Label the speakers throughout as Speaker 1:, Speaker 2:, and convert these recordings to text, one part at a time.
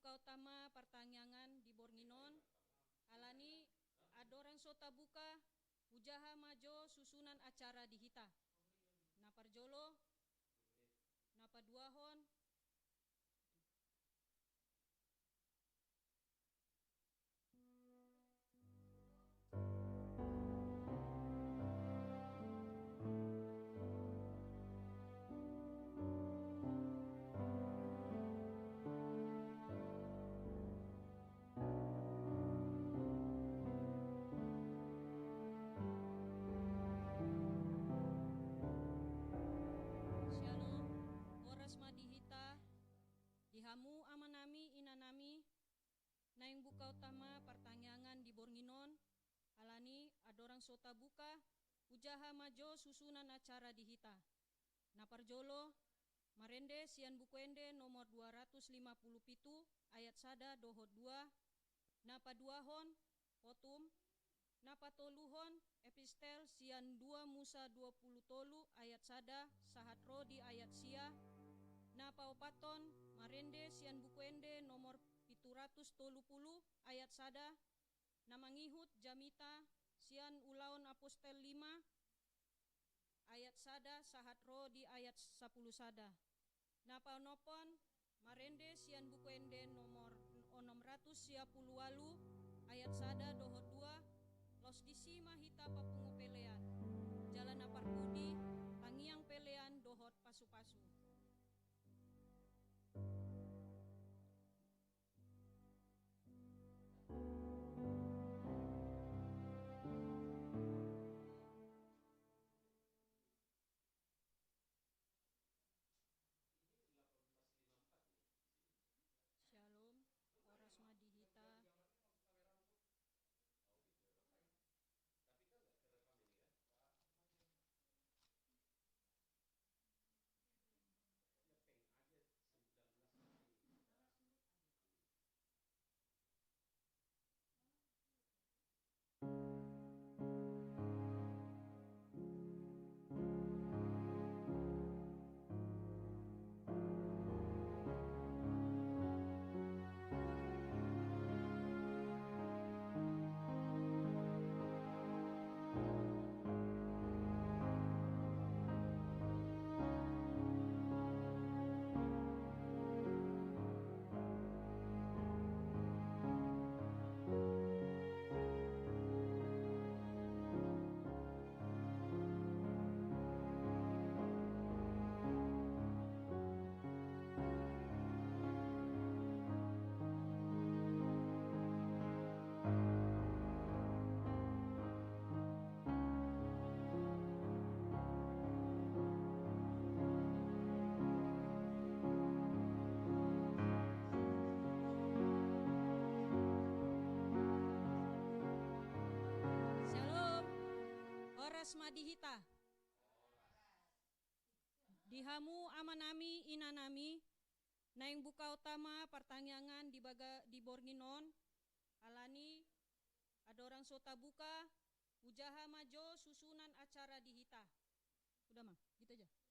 Speaker 1: buka utama pertanyaan di Bornginon, alani adorang sota buka, ujaha majo susunan acara di hita. Naparjolo, napaduahon, Shalom, oras madihita, dihamu amanami inanami, naing buka utama pertanyaan di Bornginon, alani adorang sota buka, ujaha majo susunan acara di hita. Naparjolo, marende sian bukuende nomor 257 ayat sada dohot 2, napaduahon, potum, napatoluhon, epistel sian 2 Musa 20 tolu ayat sada sahat rodi ayat sia, napaopaton, marende sian bukuende nomor 730 ayat sada, namangihut jamita sian ulaon apostel 5 ayat sada sahat rodi ayat 10 sada. Napaonopon, marende sian bukuende nomor 638 ayat sada dohot 2, los disima hita papungu pelean, jalan aparbudi, tangiang pelean dohot pasu-pasu. Shalom, oras madihita. Shalom, oras madihita. Dihamu amanami inanami, naing buka utama pertanyaan di Bornginon, alani adorang sota buka, ujaha majo susunan acara di hita. Udah mang, gitu aja. Oras madihita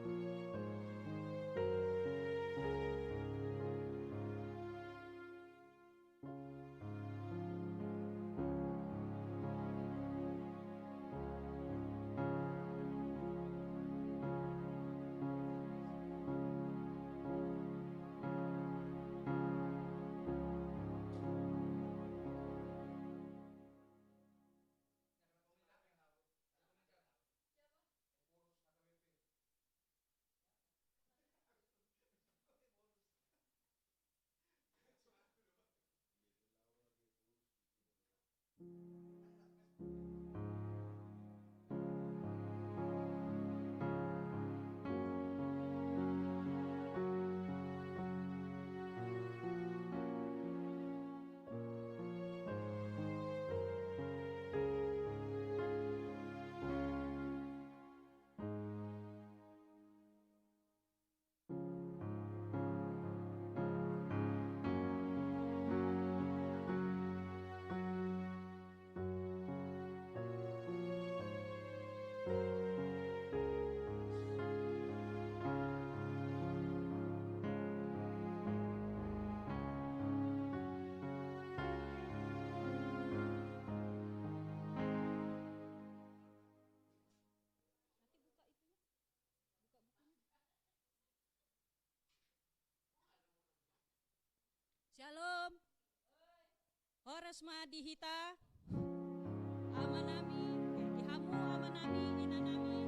Speaker 1: gitu ya mungkin. Shalom. Horas ma dihita. Amanami. Dihamu amanami inanami.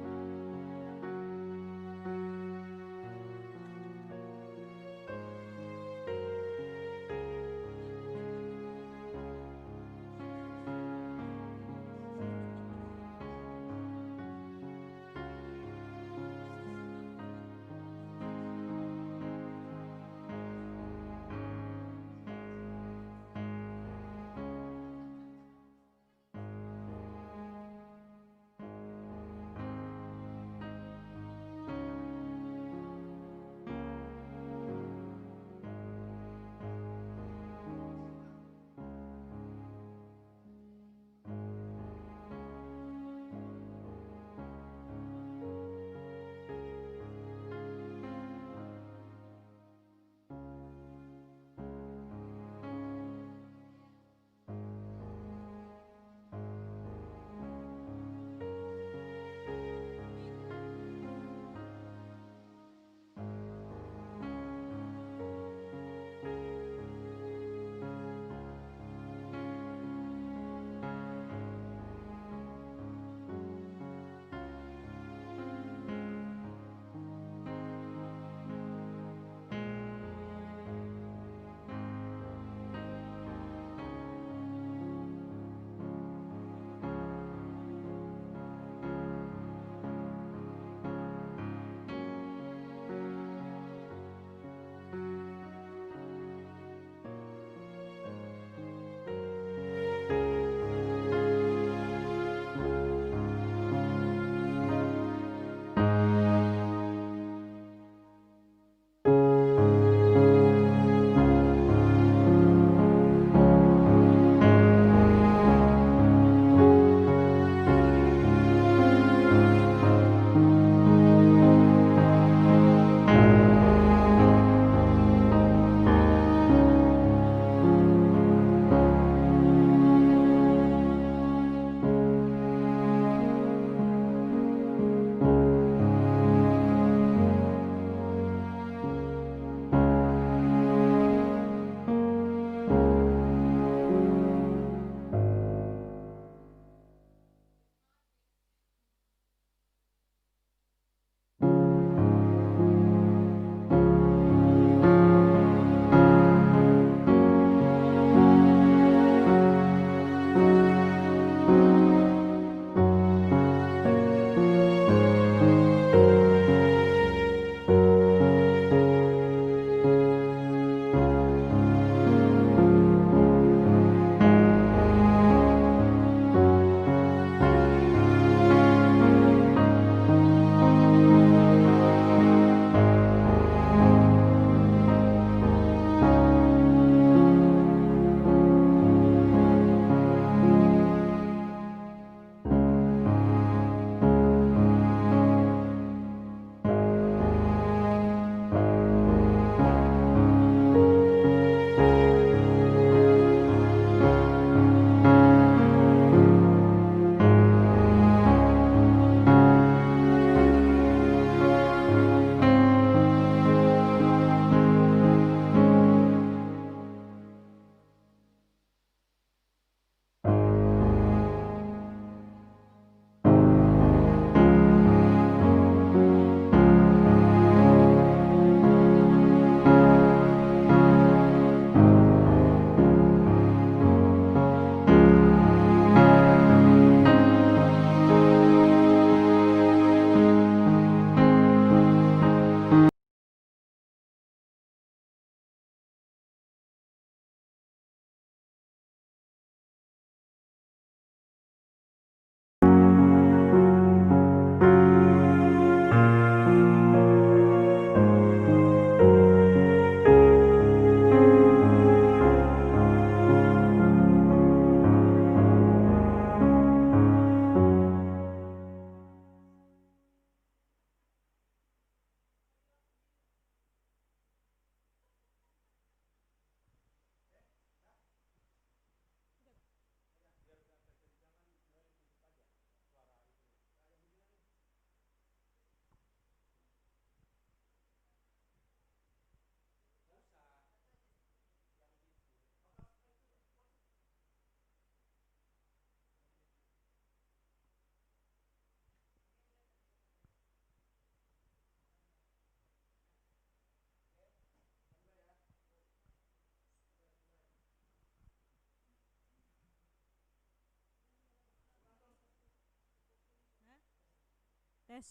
Speaker 1: Tes.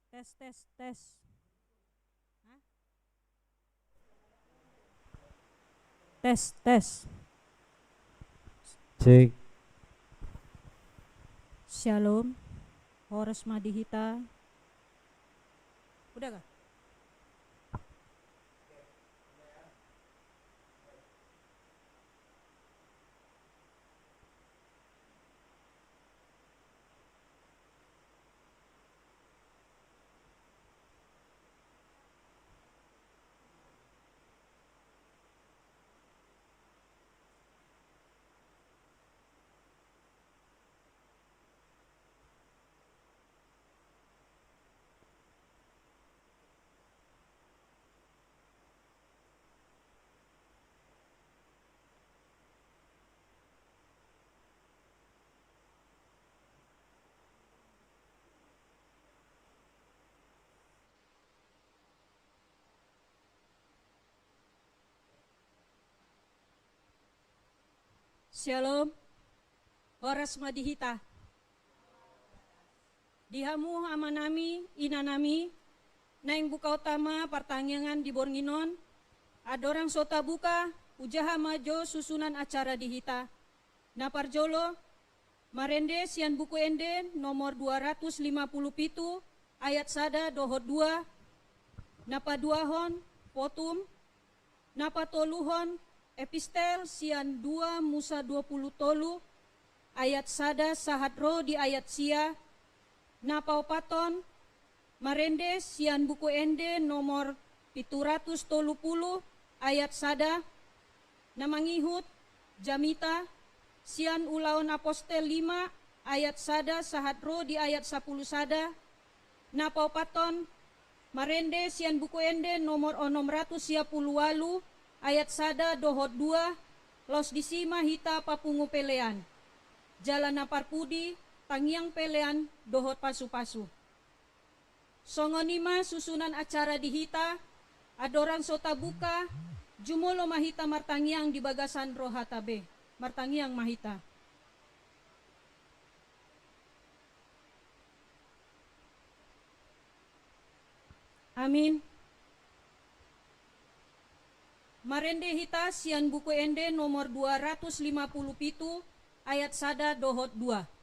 Speaker 1: Tes, tes, tes. Hah? Tes, tes.
Speaker 2: Cek.
Speaker 1: Shalom. Horas Madihita. Udah kah? Shalom. Horas Madihita. Dihamu amanami inanami naing buka utama pertanyaan di Bornginon adorang sota buka ujaha majo susunan acara dihita naparjolo marende sian buku ende nomor 257 ayat sada dohot 2 napa duahon potum napa toluhon epistel sian 2 Musa 20 tolu ayat sada sahat ro di ayat sia napa opaton marende sian buku ende nomor 730 ayat sada namangihut jamita sian ulaon apostel 5 ayat sada sahat ro di ayat 10 sada napa opaton marende sian buku ende nomor 638 ayat sada dohot 2 los disima hita papungu pelean jalan naparpudi tangiang pelean dohot pasu-pasu. Songonima susunan acara dihita adoran sota buka jumolo mahita martangiang di bagasan rohatabe martangiang mahita. Amin. Marende hita sian buku ende nomor 257 ayat sada dohot 2.